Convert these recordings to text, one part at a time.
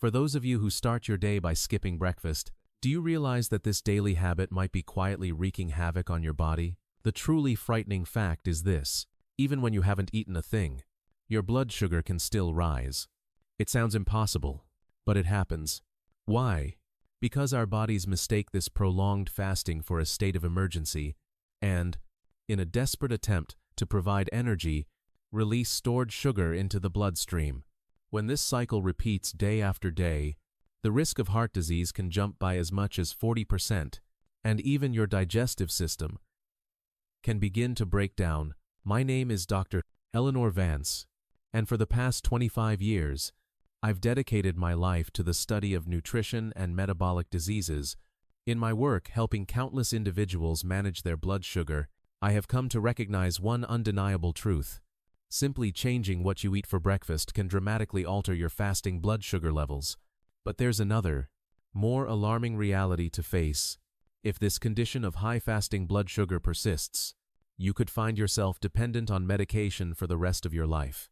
For those of you who start your day by skipping breakfast, do you realize that this daily habit might be quietly wreaking havoc on your body? The truly frightening fact is this: even when you haven't eaten a thing, your blood sugar can still rise. It sounds impossible, but it happens. Why? Because our bodies mistake this prolonged fasting for a state of emergency and, in a desperate attempt to provide energy, release stored sugar into the bloodstream. When this cycle repeats day after day, the risk of heart disease can jump by as much as 40%, and even your digestive system can begin to break down. My name is Dr. Eleanor Vance, and for the past 25 years, I've dedicated my life to the study of nutrition and metabolic diseases. In my work helping countless individuals manage their blood sugar, I have come to recognize one undeniable truth. Simply changing what you eat for breakfast can dramatically alter your fasting blood sugar levels. But there's another, more alarming reality to face. If this condition of high fasting blood sugar persists, you could find yourself dependent on medication for the rest of your life.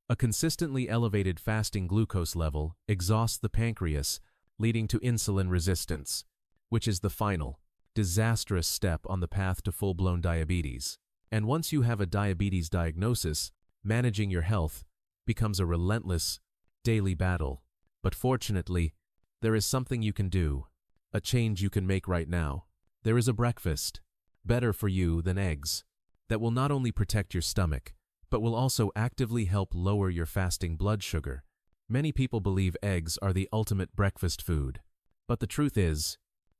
A consistently elevated fasting glucose level exhausts the pancreas, leading to insulin resistance, which is the final, disastrous step on the path to full-blown diabetes. And once you have a diabetes diagnosis, managing your health becomes a relentless, daily battle. But fortunately, there is something you can do, a change you can make right now. There is a breakfast, better for you than eggs, that will not only protect your stomach, but will also actively help lower your fasting blood sugar. Many people believe eggs are the ultimate breakfast food. But the truth is,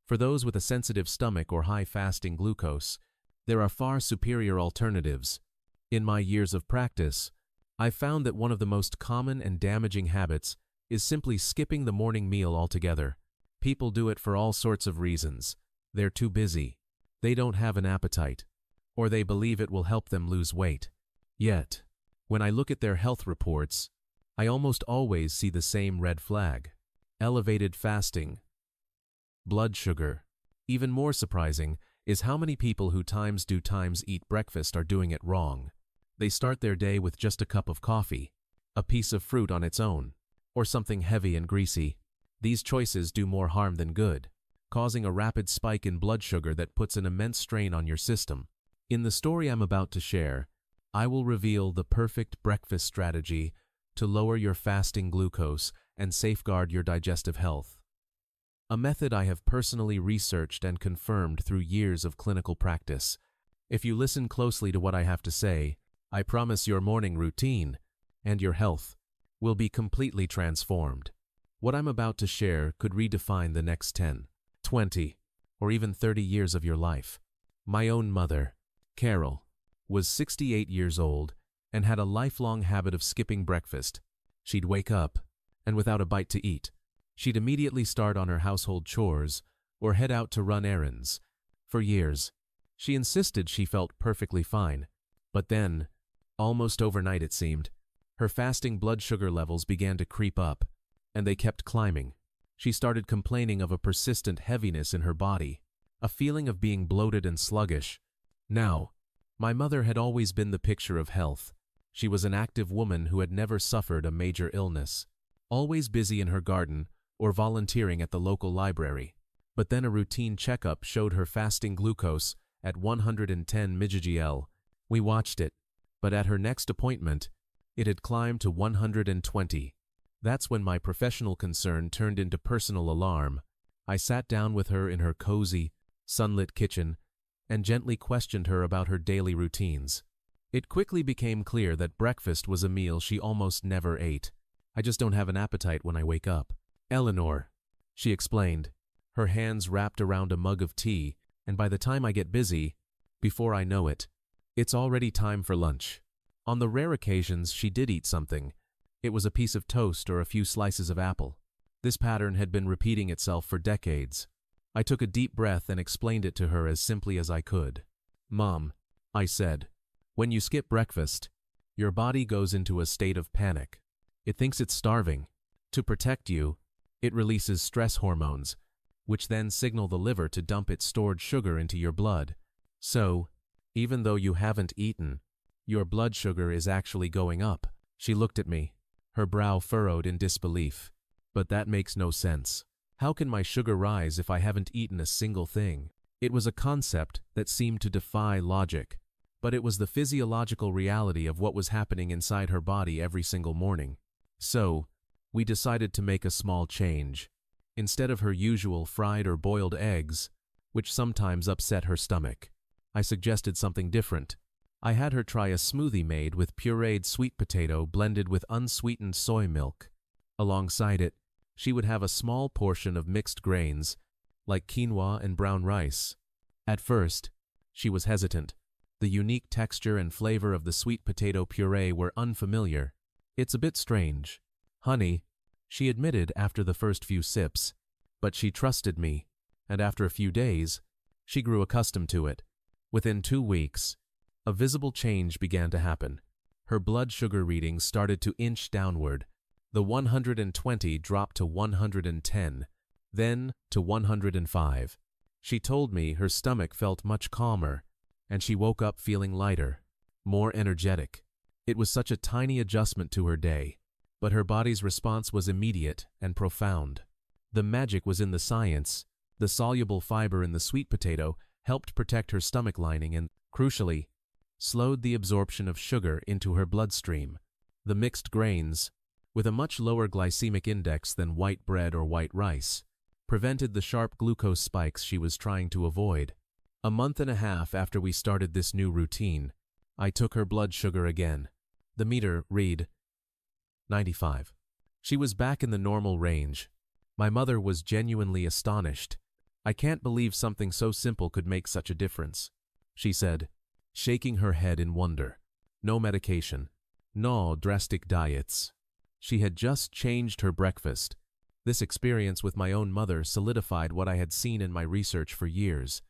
for those with a sensitive stomach or high fasting glucose, there are far superior alternatives. In my years of practice, I've found that one of the most common and damaging habits is simply skipping the morning meal altogether. People do it for all sorts of reasons. They're too busy, they don't have an appetite, or they believe it will help them lose weight. Yet, when I look at their health reports, I almost always see the same red flag: elevated fasting blood sugar. Even more surprising is how many people who do eat breakfast are doing it wrong. They start their day with just a cup of coffee, a piece of fruit on its own, or something heavy and greasy. These choices do more harm than good, causing a rapid spike in blood sugar that puts an immense strain on your system. In the story I'm about to share, I will reveal the perfect breakfast strategy to lower your fasting glucose and safeguard your digestive health. A method I have personally researched and confirmed through years of clinical practice. If you listen closely to what I have to say, I promise your morning routine and your health will be completely transformed. What I'm about to share could redefine the next 10, 20, or even 30 years of your life. My own mother, Carol, was 68 years old and had a lifelong habit of skipping breakfast. She'd wake up, and without a bite to eat, she'd immediately start on her household chores or head out to run errands. For years, she insisted she felt perfectly fine. But then, almost overnight it seemed, her fasting blood sugar levels began to creep up, and they kept climbing. She started complaining of a persistent heaviness in her body, a feeling of being bloated and sluggish. Now, my mother had always been the picture of health. She was an active woman who had never suffered a major illness, always busy in her garden or volunteering at the local library. But then a routine checkup showed her fasting glucose at 110 mg/L. We watched it, but at her next appointment, it had climbed to 120. That's when my professional concern turned into personal alarm. I sat down with her in her cozy, sunlit kitchen and gently questioned her about her daily routines. It quickly became clear that breakfast was a meal she almost never ate. "I just don't have an appetite when I wake up, Eleanor," she explained, her hands wrapped around a mug of tea, "and by the time I get busy, before I know it, it's already time for lunch." On the rare occasions she did eat something, it was a piece of toast or a few slices of apple. This pattern had been repeating itself for decades. I took a deep breath and explained it to her as simply as I could. "Mom," I said, "when you skip breakfast, your body goes into a state of panic. It thinks it's starving. To protect you, it releases stress hormones, which then signal the liver to dump its stored sugar into your blood. So, even though you haven't eaten, your blood sugar is actually going up." She looked at me, her brow furrowed in disbelief. But that makes no sense. How can my sugar rise if I haven't eaten a single thing? It was a concept that seemed to defy logic, but it was the physiological reality of what was happening inside her body every single morning. So, we decided to make a small change. Instead of her usual fried or boiled eggs, which sometimes upset her stomach, I suggested something different. I had her try a smoothie made with pureed sweet potato blended with unsweetened soy milk. Alongside it, she would have a small portion of mixed grains, like quinoa and brown rice. At first, she was hesitant. The unique texture and flavor of the sweet potato puree were unfamiliar. "It's a bit strange, honey," she admitted after the first few sips. But she trusted me, and after a few days, she grew accustomed to it. Within 2 weeks, a visible change began to happen. Her blood sugar readings started to inch downward. The 120 dropped to 110, then to 105. She told me her stomach felt much calmer, and she woke up feeling lighter, more energetic. It was such a tiny adjustment to her day, but her body's response was immediate and profound. The magic was in the science. The soluble fiber in the sweet potato helped protect her stomach lining and, crucially, slowed the absorption of sugar into her bloodstream. The mixed grains, with a much lower glycemic index than white bread or white rice, prevented the sharp glucose spikes she was trying to avoid. A month and a half after we started this new routine, I took her blood sugar again. The meter read 95. She was back in the normal range. My mother was genuinely astonished. "I can't believe something so simple could make such a difference," she said, shaking her head in wonder. No medication, no drastic diets. She had just changed her breakfast. This experience with my own mother solidified what I had seen in my research for years.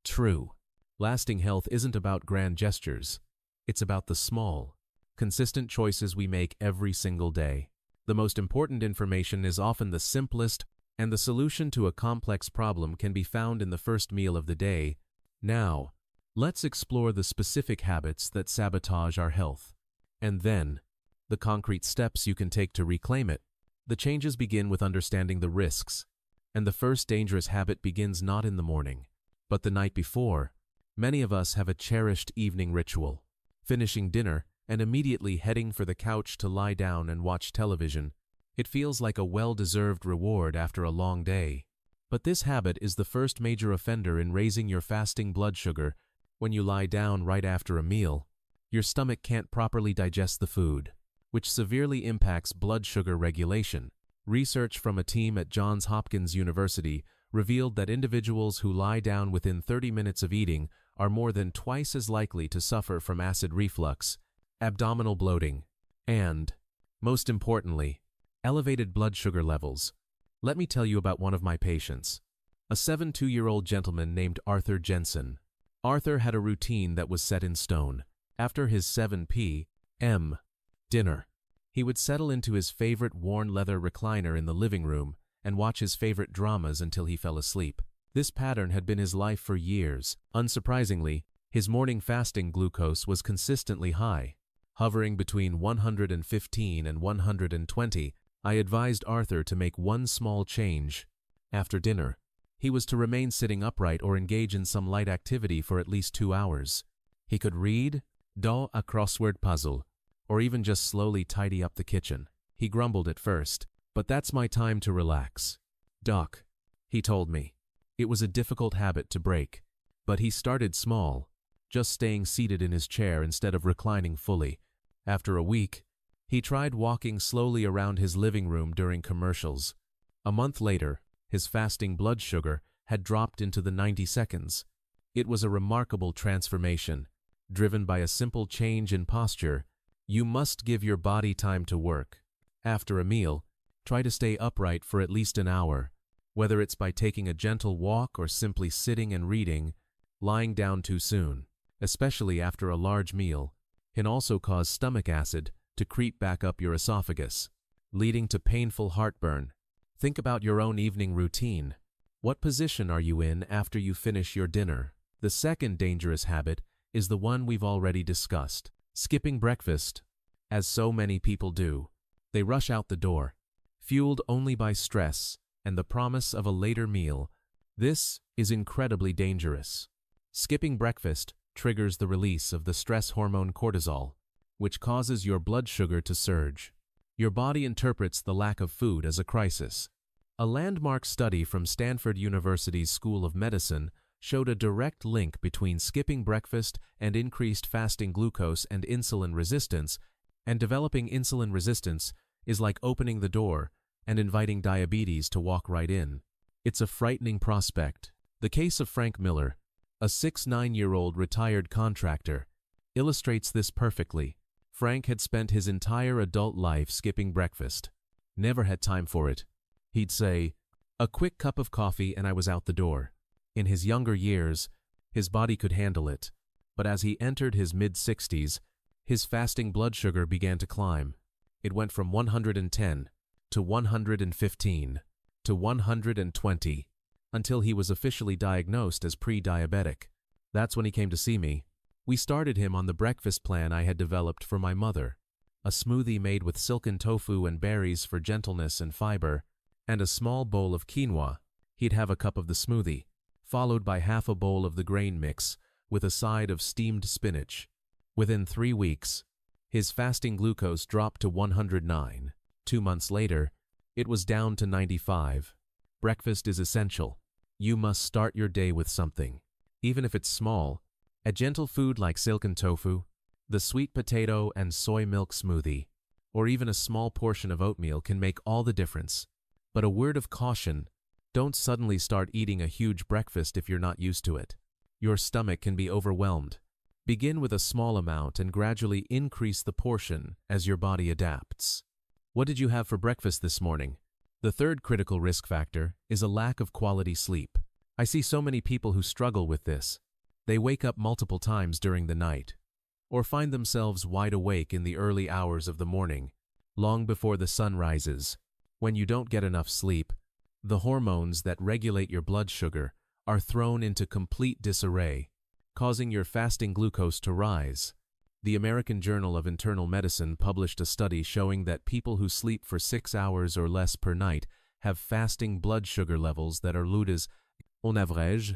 True, lasting health isn't about grand gestures. It's about the small, consistent choices we make every single day. The most important information is often the simplest, and the solution to a complex problem can be found in the first meal of the day. Now, let's explore the specific habits that sabotage our health. And then, the concrete steps you can take to reclaim it. The changes begin with understanding the risks, and the first dangerous habit begins not in the morning, but the night before. Many of us have a cherished evening ritual, finishing dinner and immediately heading for the couch to lie down and watch television. It feels like a well-deserved reward after a long day. But this habit is the first major offender in raising your fasting blood sugar. When you lie down right after a meal, your stomach can't properly digest the food, which severely impacts blood sugar regulation. Research from a team at Johns Hopkins University revealed that individuals who lie down within 30 minutes of eating are more than twice as likely to suffer from acid reflux, abdominal bloating, and, most importantly, elevated blood sugar levels. Let me tell you about one of my patients, a 72-year-old gentleman named Arthur Jensen. Arthur had a routine that was set in stone. After his 7 p.m. dinner, he would settle into his favorite worn leather recliner in the living room and watch his favorite dramas until he fell asleep. This pattern had been his life for years. Unsurprisingly, his morning fasting glucose was consistently high, hovering between 115 and 120. I advised Arthur to make one small change. After dinner, he was to remain sitting upright or engage in some light activity for at least 2 hours. He could read, do a crossword puzzle, or even just slowly tidy up the kitchen. He grumbled at first, "But that's my time to relax, Doc," he told me. It was a difficult habit to break, but he started small, just staying seated in his chair instead of reclining fully. After a week, he tried walking slowly around his living room during commercials. A month later, his fasting blood sugar had dropped into the 90 seconds. It was a remarkable transformation, driven by a simple change in posture. You must give your body time to work. After a meal, try to stay upright for at least an hour, whether it's by taking a gentle walk or simply sitting and reading. Lying down too soon, especially after a large meal, can also cause stomach acid to creep back up your esophagus, leading to painful heartburn. Think about your own evening routine. What position are you in after you finish your dinner? The second dangerous habit is the one we've already discussed, skipping breakfast. As so many people do, they rush out the door, fueled only by stress and the promise of a later meal. This is incredibly dangerous. Skipping breakfast triggers the release of the stress hormone cortisol, which causes your blood sugar to surge. Your body interprets the lack of food as a crisis. A landmark study from Stanford University's School of Medicine showed a direct link between skipping breakfast and increased fasting glucose and insulin resistance, and developing insulin resistance is like opening the door and inviting diabetes to walk right in. It's a frightening prospect. The case of Frank Miller, a 69-year-old retired contractor, illustrates this perfectly. Frank had spent his entire adult life skipping breakfast. Never had time for it. He'd say, "A quick cup of coffee and I was out the door." In his younger years, his body could handle it, but as he entered his mid-60s, his fasting blood sugar began to climb. It went from 110 to 115 to 120 until he was officially diagnosed as pre-diabetic. That's when he came to see me. We started him on the breakfast plan I had developed for my mother, a smoothie made with silken tofu and berries for gentleness and fiber, and a small bowl of quinoa. He'd have a cup of the smoothie, followed by half a bowl of the grain mix with a side of steamed spinach. Within 3 weeks, his fasting glucose dropped to 109. 2 months later, it was down to 95. Breakfast is essential. You must start your day with something. Even if it's small, a gentle food like silken tofu, the sweet potato and soy milk smoothie, or even a small portion of oatmeal can make all the difference. But a word of caution, don't suddenly start eating a huge breakfast if you're not used to it. Your stomach can be overwhelmed. Begin with a small amount and gradually increase the portion as your body adapts. What did you have for breakfast this morning? The third critical risk factor is a lack of quality sleep. I see so many people who struggle with this. They wake up multiple times during the night, or find themselves wide awake in the early hours of the morning, long before the sun rises. When you don't get enough sleep, the hormones that regulate your blood sugar are thrown into complete disarray, causing your fasting glucose to rise. The American Journal of Internal Medicine published a study showing that people who sleep for 6 hours or less per night have fasting blood sugar levels that are ludes, on average,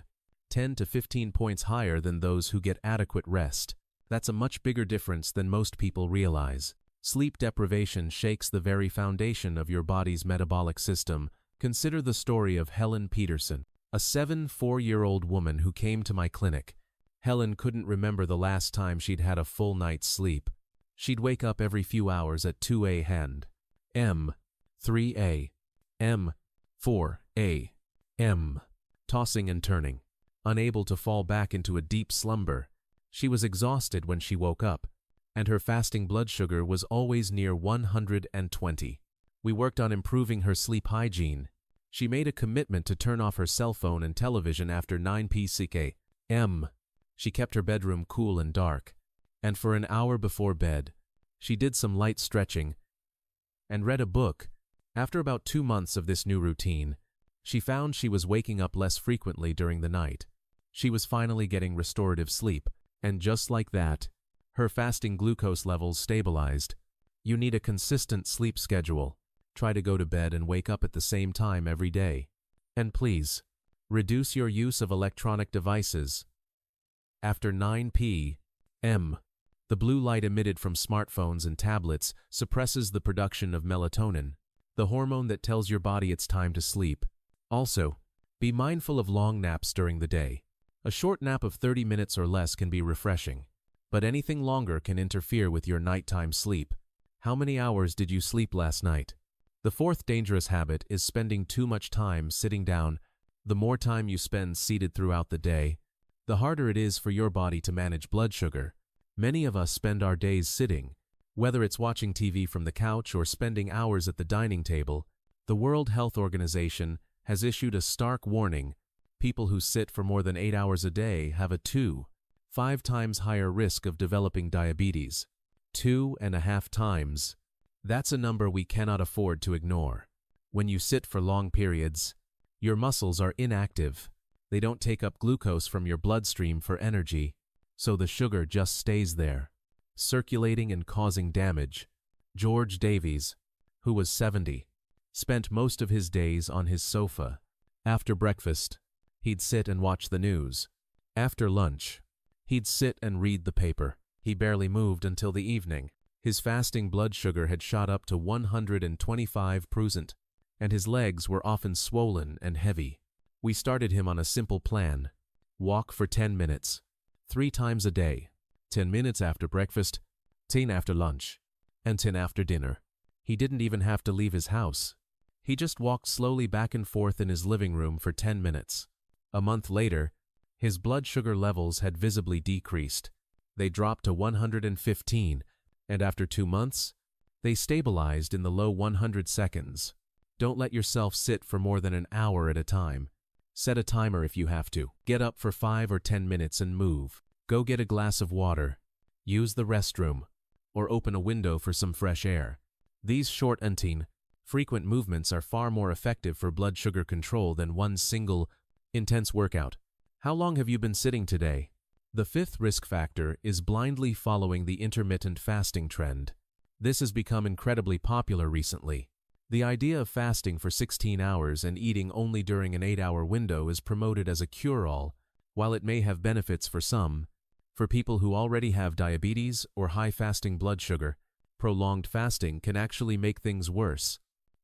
10 to 15 points higher than those who get adequate rest. That's a much bigger difference than most people realize. Sleep deprivation shakes the very foundation of your body's metabolic system. Consider the story of Helen Peterson, a 74-year-old woman who came to my clinic. Helen couldn't remember the last time she'd had a full night's sleep. She'd wake up every few hours at 2 a.m., 3 a.m., 4 a.m., tossing and turning, unable to fall back into a deep slumber. She was exhausted when she woke up, and her fasting blood sugar was always near 120. We worked on improving her sleep hygiene. She made a commitment to turn off her cell phone and television after 9 p.m. She kept her bedroom cool and dark, and for an hour before bed, she did some light stretching and read a book. After about 2 months of this new routine, she found she was waking up less frequently during the night. She was finally getting restorative sleep, and just like that, her fasting glucose levels stabilized. You need a consistent sleep schedule. Try to go to bed and wake up at the same time every day. And please, reduce your use of electronic devices. After 9 p.m., the blue light emitted from smartphones and tablets suppresses the production of melatonin, the hormone that tells your body it's time to sleep. Also, be mindful of long naps during the day. A short nap of 30 minutes or less can be refreshing, but anything longer can interfere with your nighttime sleep. How many hours did you sleep last night? The fourth dangerous habit is spending too much time sitting down. The more time you spend seated throughout the day, the harder it is for your body to manage blood sugar. Many of us spend our days sitting, whether it's watching TV from the couch or spending hours at the dining table. The World Health Organization has issued a stark warning. People who sit for more than 8 hours a day have a 2.5 times higher risk of developing diabetes. 2.5 times. That's a number we cannot afford to ignore. When you sit for long periods, your muscles are inactive. They don't take up glucose from your bloodstream for energy, so the sugar just stays there, circulating and causing damage. George Davies, who was 70, spent most of his days on his sofa. After breakfast, he'd sit and watch the news. After lunch, he'd sit and read the paper. He barely moved until the evening. His fasting blood sugar had shot up to 125%, and his legs were often swollen and heavy. We started him on a simple plan. Walk for 10 minutes, 3 times a day, 10 minutes after breakfast, 10 after lunch, and 10 after dinner. He didn't even have to leave his house. He just walked slowly back and forth in his living room for 10 minutes. A month later, his blood sugar levels had visibly decreased. They dropped to 115, and after 2 months, they stabilized in the low 100 seconds. Don't let yourself sit for more than an hour at a time. Set a timer if you have to. Get up for 5 or 10 minutes and move. Go get a glass of water. Use the restroom, or open a window for some fresh air. These short and frequent movements are far more effective for blood sugar control than one single, intense workout. How long have you been sitting today? The 5th risk factor is blindly following the intermittent fasting trend. This has become incredibly popular recently. The idea of fasting for 16 hours and eating only during an 8-hour window is promoted as a cure-all. While it may have benefits for some, for people who already have diabetes or high fasting blood sugar, prolonged fasting can actually make things worse.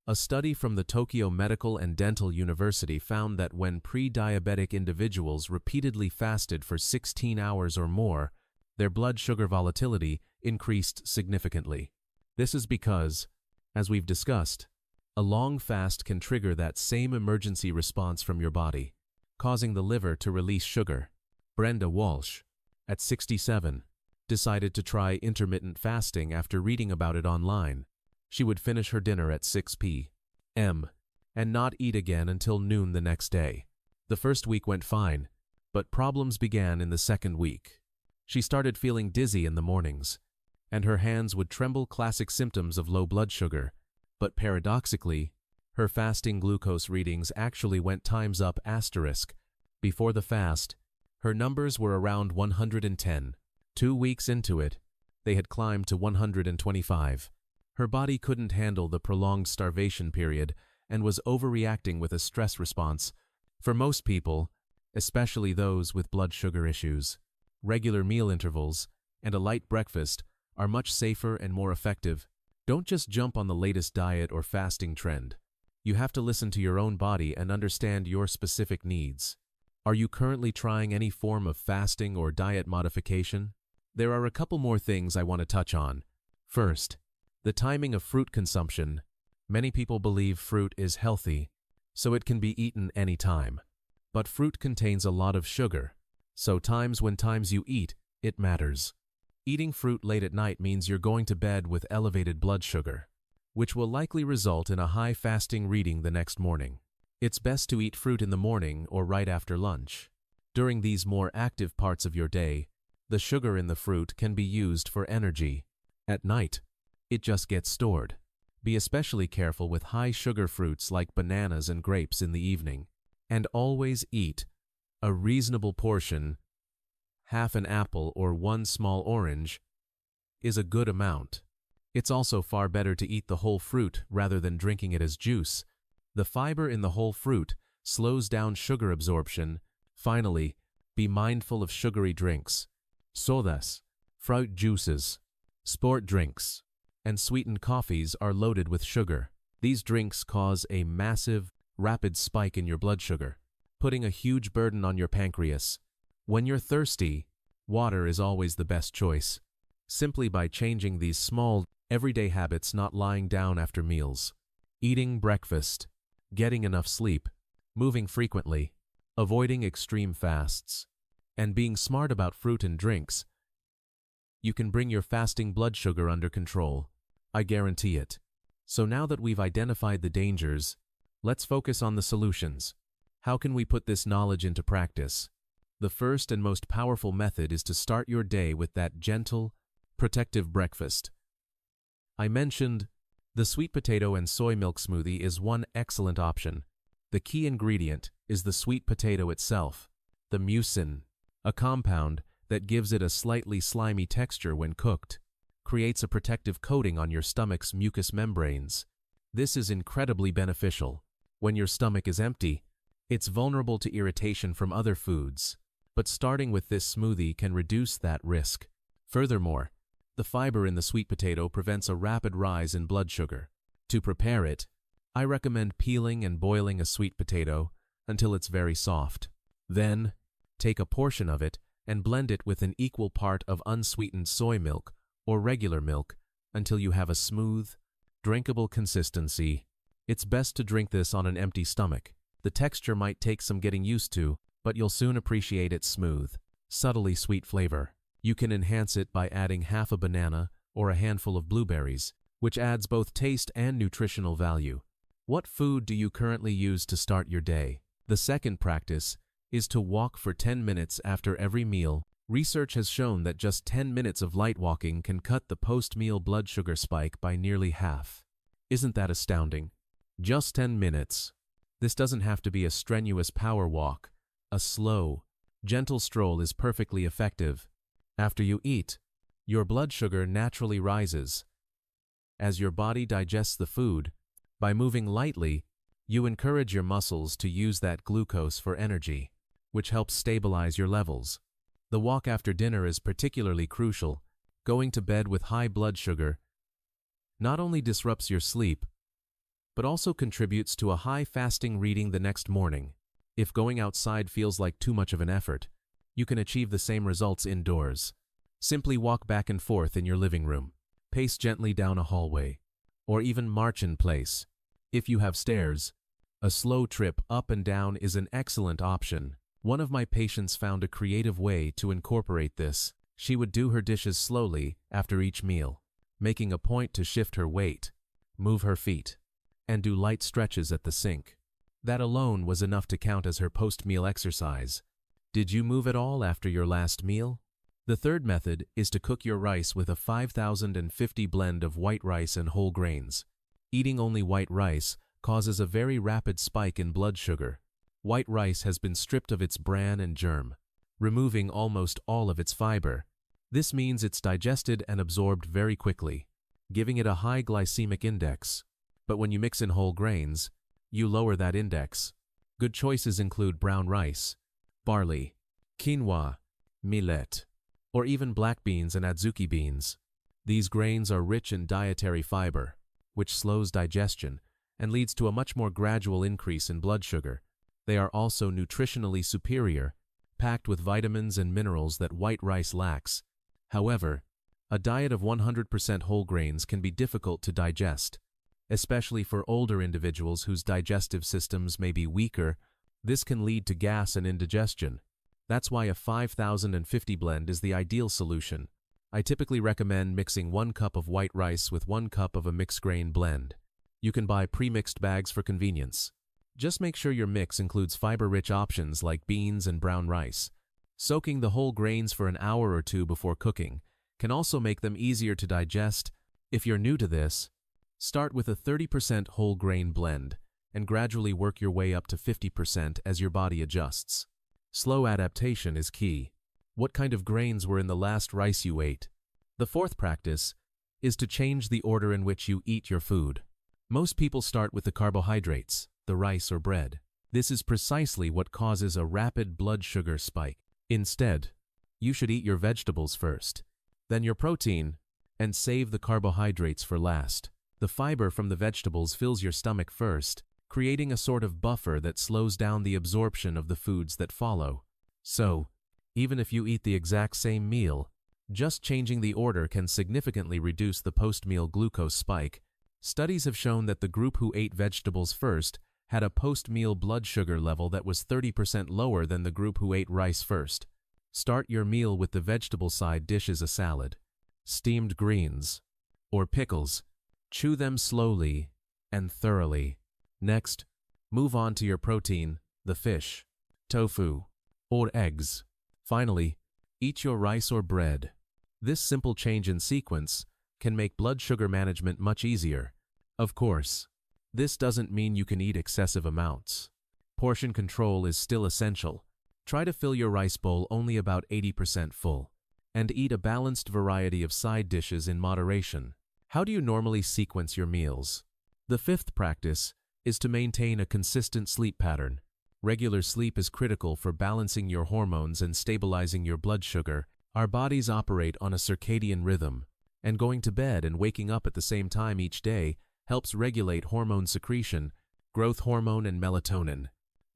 A study from the Tokyo Medical and Dental University found that when pre-diabetic individuals repeatedly fasted for 16 hours or more, their blood sugar volatility increased significantly. This is because, as we've discussed, a long fast can trigger that same emergency response from your body, causing the liver to release sugar. Brenda Walsh, at 67, decided to try intermittent fasting after reading about it online. She would finish her dinner at 6 p.m. and not eat again until noon the next day. The first week went fine, but problems began in the second week. She started feeling dizzy in the mornings, and her hands would tremble, classic symptoms of low blood sugar. But paradoxically, her fasting glucose readings actually went times up asterisk. Before the fast, her numbers were around 110. 2 weeks into it, they had climbed to 125. Her body couldn't handle the prolonged starvation period and was overreacting with a stress response. For most people, especially those with blood sugar issues, regular meal intervals and a light breakfast are much safer and more effective. Don't just jump on the latest diet or fasting trend. You have to listen to your own body and understand your specific needs. Are you currently trying any form of fasting or diet modification? There are a couple more things I want to touch on. First, the timing of fruit consumption. Many people believe fruit is healthy, so it can be eaten anytime. But fruit contains a lot of sugar, so when you eat, it matters. Eating fruit late at night means you're going to bed with elevated blood sugar, which will likely result in a high fasting reading the next morning. It's best to eat fruit in the morning or right after lunch. During these more active parts of your day, the sugar in the fruit can be used for energy. At night, it just gets stored. Be especially careful with high sugar fruits like bananas and grapes in the evening. And always eat a reasonable portion. Half an apple or 1 small orange is a good amount. It's also far better to eat the whole fruit rather than drinking it as juice. The fiber in the whole fruit slows down sugar absorption. Finally, be mindful of sugary drinks. Sodas, fruit juices, sport drinks, and sweetened coffees are loaded with sugar. These drinks cause a massive, rapid spike in your blood sugar, putting a huge burden on your pancreas. When you're thirsty, water is always the best choice. Simply by changing these small, everyday habits, not lying down after meals, eating breakfast, getting enough sleep, moving frequently, avoiding extreme fasts, and being smart about fruit and drinks, you can bring your fasting blood sugar under control. I guarantee it. So now that we've identified the dangers, let's focus on the solutions. How can we put this knowledge into practice? The first and most powerful method is to start your day with that gentle, protective breakfast. I mentioned the sweet potato and soy milk smoothie is one excellent option. The key ingredient is the sweet potato itself, the mucin, a compound that gives it a slightly slimy texture when cooked, creates a protective coating on your stomach's mucous membranes. This is incredibly beneficial. When your stomach is empty, it's vulnerable to irritation from other foods, but starting with this smoothie can reduce that risk. Furthermore, the fiber in the sweet potato prevents a rapid rise in blood sugar. To prepare it, I recommend peeling and boiling a sweet potato until it's very soft. Then, take a portion of it and blend it with an equal part of unsweetened soy milk or regular milk until you have a smooth, drinkable consistency. It's best to drink this on an empty stomach. The texture might take some getting used to, but you'll soon appreciate its smooth, subtly sweet flavor. You can enhance it by adding half a banana or a handful of blueberries, which adds both taste and nutritional value. What food do you currently use to start your day? The second practice is to walk for 10 minutes after every meal. Research has shown that just 10 minutes of light walking can cut the post-meal blood sugar spike by nearly half. Isn't that astounding? Just 10 minutes. This doesn't have to be a strenuous power walk. A slow, gentle stroll is perfectly effective. After you eat, your blood sugar naturally rises. As your body digests the food, by moving lightly, you encourage your muscles to use that glucose for energy, which helps stabilize your levels. The walk after dinner is particularly crucial. Going to bed with high blood sugar not only disrupts your sleep, but also contributes to a high fasting reading the next morning. If going outside feels like too much of an effort, you can achieve the same results indoors. Simply walk back and forth in your living room, pace gently down a hallway, or even march in place. If you have stairs, a slow trip up and down is an excellent option. One of my patients found a creative way to incorporate this. She would do her dishes slowly after each meal, making a point to shift her weight, move her feet, and do light stretches at the sink. That alone was enough to count as her post-meal exercise. Did you move at all after your last meal? The third method is to cook your rice with a 5050 blend of white rice and whole grains. Eating only white rice causes a very rapid spike in blood sugar. White rice has been stripped of its bran and germ, removing almost all of its fiber. This means it's digested and absorbed very quickly, giving it a high glycemic index. But when you mix in whole grains, you lower that index. Good choices include brown rice, barley, quinoa, millet, or even black beans and adzuki beans. These grains are rich in dietary fiber, which slows digestion and leads to a much more gradual increase in blood sugar. They are also nutritionally superior, packed with vitamins and minerals that white rice lacks. However, a diet of 100% whole grains can be difficult to digest, especially for older individuals whose digestive systems may be weaker. This can lead to gas and indigestion. That's why a 5050 blend is the ideal solution. I typically recommend mixing 1 cup of white rice with 1 cup of a mixed grain blend. You can buy pre-mixed bags for convenience. Just make sure your mix includes fiber-rich options like beans and brown rice. Soaking the whole grains for an hour or two before cooking can also make them easier to digest. If you're new to this, start with a 30% whole grain blend and gradually work your way up to 50% as your body adjusts. Slow adaptation is key. What kind of grains were in the last rice you ate? The fourth practice is to change the order in which you eat your food. Most people start with the carbohydrates, the rice or bread. This is precisely what causes a rapid blood sugar spike. Instead, you should eat your vegetables first, then your protein, and save the carbohydrates for last. The fiber from the vegetables fills your stomach first, creating a sort of buffer that slows down the absorption of the foods that follow. So, even if you eat the exact same meal, just changing the order can significantly reduce the post-meal glucose spike. Studies have shown that the group who ate vegetables first had a post-meal blood sugar level that was 30% lower than the group who ate rice first. Start your meal with the vegetable side dish as a salad, steamed greens, or pickles. Chew them slowly and thoroughly. Next, move on to your protein, the fish, tofu, or eggs. Finally, eat your rice or bread. This simple change in sequence can make blood sugar management much easier. Of course, this doesn't mean you can eat excessive amounts. Portion control is still essential. Try to fill your rice bowl only about 80% full, and eat a balanced variety of side dishes in moderation. How do you normally sequence your meals? The fifth practice is to maintain a consistent sleep pattern. Regular sleep is critical for balancing your hormones and stabilizing your blood sugar. Our bodies operate on a circadian rhythm, and going to bed and waking up at the same time each day helps regulate hormone secretion. Growth hormone and melatonin,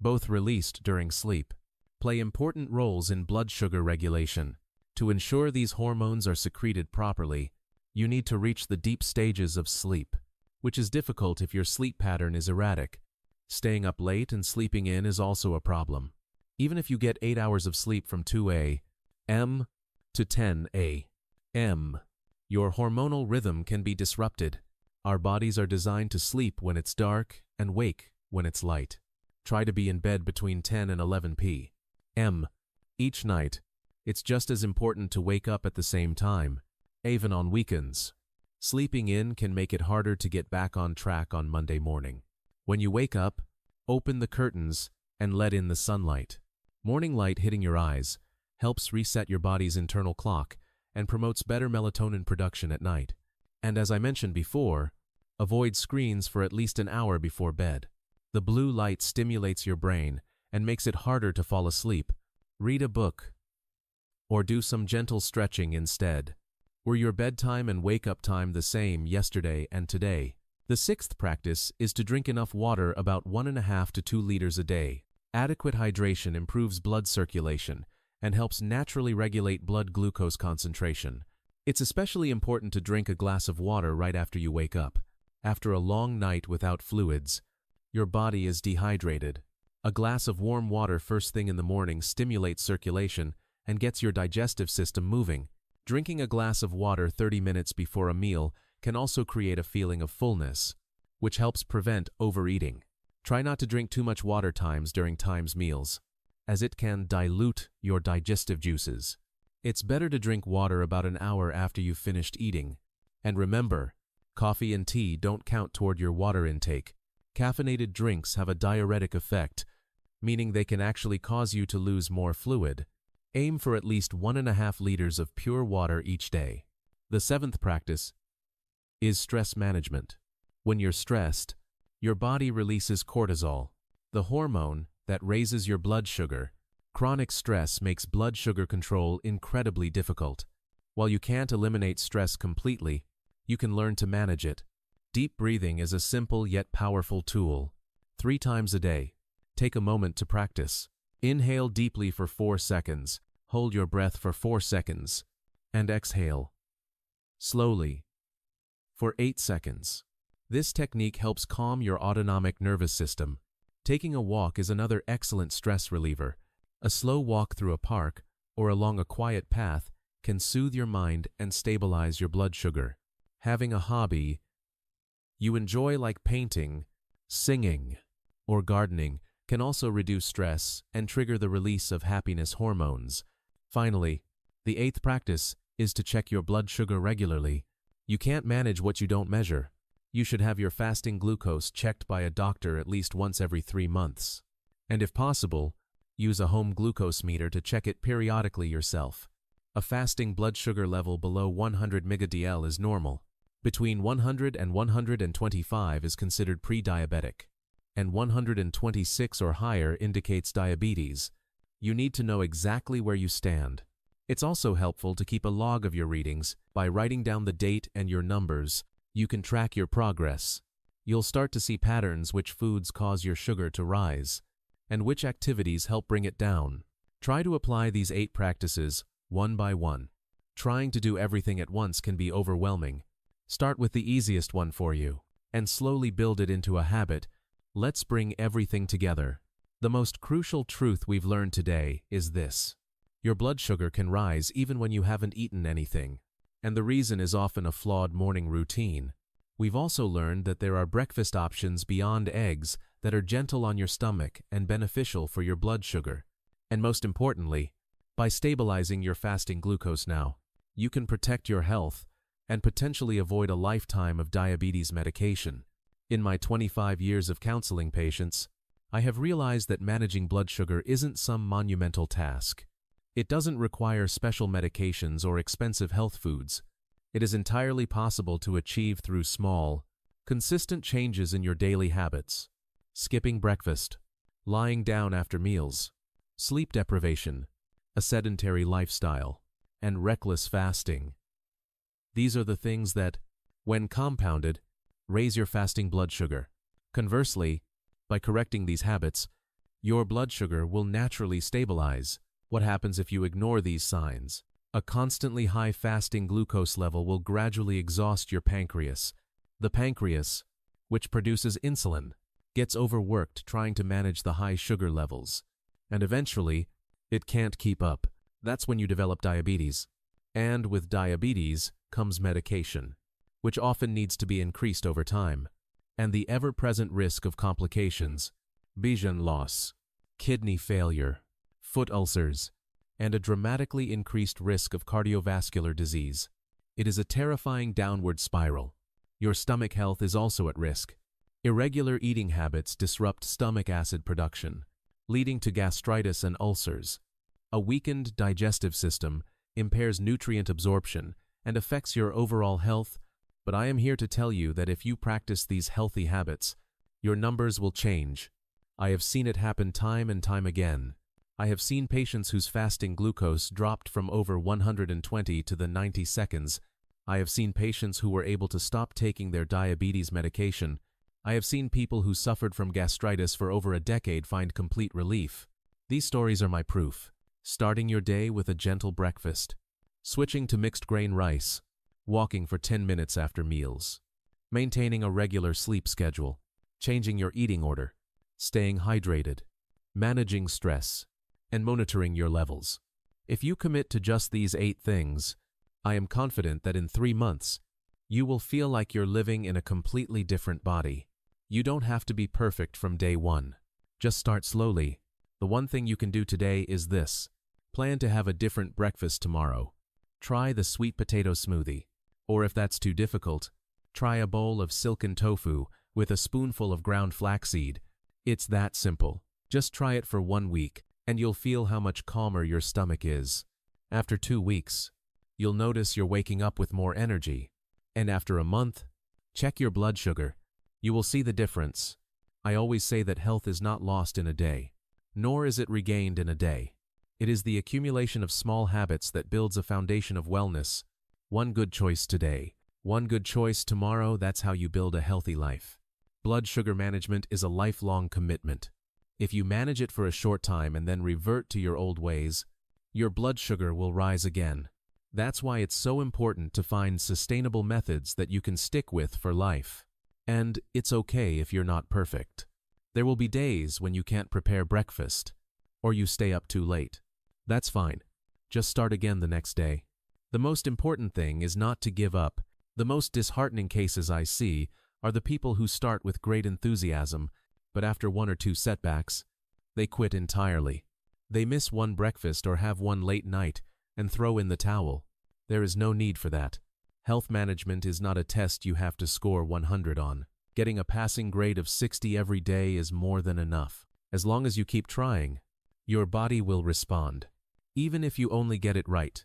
both released during sleep, play important roles in blood sugar regulation. To ensure these hormones are secreted properly, you need to reach the deep stages of sleep, which is difficult if your sleep pattern is erratic. Staying up late and sleeping in is also a problem. Even if you get 8 hours of sleep from 2 a.m. to 10 a.m., your hormonal rhythm can be disrupted. Our bodies are designed to sleep when it's dark and wake when it's light. Try to be in bed between 10 and 11 p.m. each night. It's just as important to wake up at the same time, even on weekends. Sleeping in can make it harder to get back on track on Monday morning. When you wake up, open the curtains and let in the sunlight. Morning light hitting your eyes helps reset your body's internal clock and promotes better melatonin production at night. And as I mentioned before, avoid screens for at least an hour before bed. The blue light stimulates your brain and makes it harder to fall asleep. Read a book or do some gentle stretching instead. Were your bedtime and wake-up time the same yesterday and today? The sixth practice is to drink enough water, about 1.5 to 2 liters a day. Adequate hydration improves blood circulation and helps naturally regulate blood glucose concentration. It's especially important to drink a glass of water right after you wake up. After a long night without fluids, your body is dehydrated. A glass of warm water first thing in the morning stimulates circulation and gets your digestive system moving. Drinking a glass of water 30 minutes before a meal can also create a feeling of fullness, which helps prevent overeating. Try not to drink too much water during meals, as it can dilute your digestive juices. It's better to drink water about an hour after you've finished eating. And remember, coffee and tea don't count toward your water intake. Caffeinated drinks have a diuretic effect, meaning they can actually cause you to lose more fluid. Aim for at least 1.5 liters of pure water each day. The seventh practice is stress management. When you're stressed, your body releases cortisol, the hormone that raises your blood sugar. Chronic stress makes blood sugar control incredibly difficult. While you can't eliminate stress completely, you can learn to manage it. Deep breathing is a simple yet powerful tool. 3 times a day, take a moment to practice. Inhale deeply for 4 seconds, hold your breath for 4 seconds, and exhale slowly for 8 seconds. This technique helps calm your autonomic nervous system. Taking a walk is another excellent stress reliever. A slow walk through a park or along a quiet path can soothe your mind and stabilize your blood sugar. Having a hobby you enjoy, like painting, singing, or gardening, can also reduce stress and trigger the release of happiness hormones. Finally, the 8th practice is to check your blood sugar regularly. You can't manage what you don't measure. You should have your fasting glucose checked by a doctor at least once every 3 months. And if possible, use a home glucose meter to check it periodically yourself. A fasting blood sugar level below 100 mg/dL is normal. Between 100 and 125 is considered pre-diabetic, and 126 or higher indicates diabetes. You need to know exactly where you stand. It's also helpful to keep a log of your readings. By writing down the date and your numbers, you can track your progress. You'll start to see patterns: which foods cause your sugar to rise, and which activities help bring it down. Try to apply these 8 practices one by one. Trying to do everything at once can be overwhelming. Start with the easiest one for you, and slowly build it into a habit. Let's bring everything together. The most crucial truth we've learned today is this: your blood sugar can rise even when you haven't eaten anything, and the reason is often a flawed morning routine. We've also learned that there are breakfast options beyond eggs that are gentle on your stomach and beneficial for your blood sugar. And most importantly, by stabilizing your fasting glucose now, you can protect your health and potentially avoid a lifetime of diabetes medication. In my 25 years of counseling patients, I have realized that managing blood sugar isn't some monumental task. It doesn't require special medications or expensive health foods. It is entirely possible to achieve through small, Consistent changes in your daily habits. Skipping breakfast, lying down after meals, sleep deprivation, a sedentary lifestyle, and reckless fasting. These are the things that, when compounded, raise your fasting blood sugar. Conversely, by correcting these habits, your blood sugar will naturally stabilize. What happens if you ignore these signs? A constantly high fasting glucose level will gradually exhaust your pancreas. The pancreas, which produces insulin, gets overworked trying to manage the high sugar levels, and eventually, it can't keep up. That's when you develop diabetes. And with diabetes comes medication, which often needs to be increased over time, and the ever-present risk of complications, vision loss, kidney failure, foot ulcers, and a dramatically increased risk of cardiovascular disease. It is a terrifying downward spiral. Your stomach health is also at risk. Irregular eating habits disrupt stomach acid production, leading to gastritis and ulcers. A weakened digestive system impairs nutrient absorption and affects your overall health, but I am here to tell you that if you practice these healthy habits, your numbers will change. I have seen it happen time and time again. I have seen patients whose fasting glucose dropped from over 120 to the 90 seconds. I have seen patients who were able to stop taking their diabetes medication. I have seen people who suffered from gastritis for over a decade find complete relief. These stories are my proof. Starting your day with a gentle breakfast, switching to mixed grain rice, walking for 10 minutes after meals, maintaining a regular sleep schedule, changing your eating order, staying hydrated, managing stress, and monitoring your levels. If you commit to just these 8 things, I am confident that in 3 months, you will feel like you're living in a completely different body. You don't have to be perfect from day one. Just start slowly. The one thing you can do today is this. Plan to have a different breakfast tomorrow. Try the sweet potato smoothie. Or if that's too difficult, try a bowl of silken tofu with a spoonful of ground flaxseed. It's that simple. Just try it for 1 week, and you'll feel how much calmer your stomach is. After 2 weeks, you'll notice you're waking up with more energy. And after a month, check your blood sugar. You will see the difference. I always say that health is not lost in a day, nor is it regained in a day. It is the accumulation of small habits that builds a foundation of wellness. One good choice today, one good choice tomorrow, that's how you build a healthy life. Blood sugar management is a lifelong commitment. If you manage it for a short time and then revert to your old ways, your blood sugar will rise again. That's why it's so important to find sustainable methods that you can stick with for life. And it's okay if you're not perfect. There will be days when you can't prepare breakfast, or you stay up too late. That's fine. Just start again the next day. The most important thing is not to give up. The most disheartening cases I see are the people who start with great enthusiasm, but after 1 or 2 setbacks, they quit entirely. They miss one breakfast or have one late night and throw in the towel. There is no need for that. Health management is not a test you have to score 100 on. Getting a passing grade of 60 every day is more than enough. As long as you keep trying, your body will respond, even if you only get it right.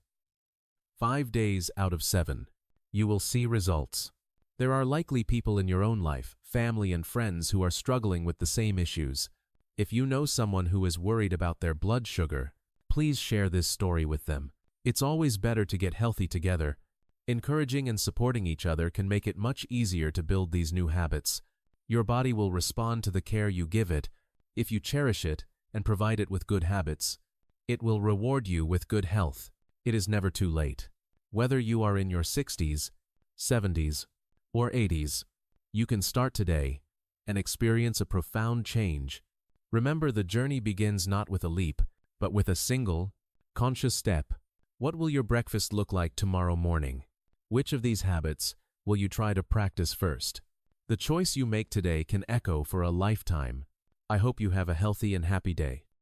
5 days out of 7, you will see results. There are likely people in your own life, family and friends who are struggling with the same issues. If you know someone who is worried about their blood sugar, please share this story with them. It's always better to get healthy together. Encouraging and supporting each other can make it much easier to build these new habits. Your body will respond to the care you give it. If you cherish it and provide it with good habits, it will reward you with good health. It is never too late. Whether you are in your 60s, 70s, or 80s, you can start today and experience a profound change. Remember, the journey begins not with a leap, but with a single, conscious step. What will your breakfast look like tomorrow morning? Which of these habits will you try to practice first? The choice you make today can echo for a lifetime. I hope you have a healthy and happy day.